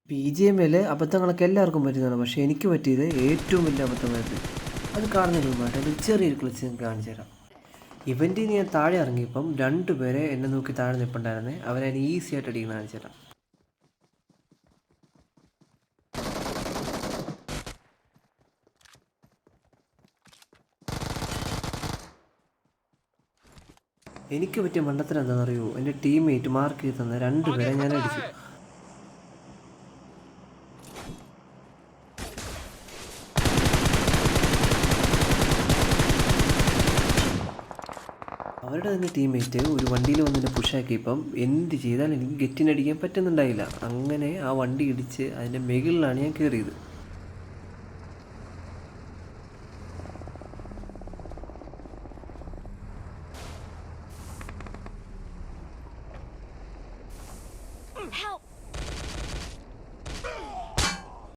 BGML അബദ്ധങ്ങളൊക്കെ എല്ലാവർക്കും പറ്റുന്നതാണ്. പക്ഷേ എനിക്ക് പറ്റിയത് ഏറ്റവും വലിയ അബദ്ധമായിരുന്നു. അത് കാണുന്നതിന് മുമ്പായിട്ട് ഒരു ചെറിയൊരു ക്ലിച്ച് നിങ്ങൾക്ക് കാണിച്ചു തരാം. ഇവൻ്റിൽ നിന്ന് ഞാൻ താഴെ ഇറങ്ങിയപ്പം 2 പേരെ എന്നെ നോക്കി താഴെ നിൽപ്പുണ്ടായിരുന്നേ. അവരെ ഈസി ആയിട്ട് അടിക്കുന്ന കാണിച്ചു തരാം. എനിക്ക് പറ്റിയ മണ്ടത്തരം എന്താണെന്ന് അറിയുമോ? എൻ്റെ ടീംമേറ്റ് മാർക്ക് ചെയ്ത് തന്ന 2 പേരെ ഞാൻ അടിച്ചു. അവരുടെ തന്നെ ടീംമേറ്റ് ഒരു വണ്ടിയിൽ വന്നിട്ട് പുഷാക്കിയപ്പം എന്ത് ചെയ്താലും എനിക്ക് ഗെറ്റിനടിക്കാൻ പറ്റുന്നുണ്ടായില്ല. അങ്ങനെ ആ വണ്ടി ഇടിച്ച് അതിൻ്റെ മുകളിലാണ് ഞാൻ കയറിയത്.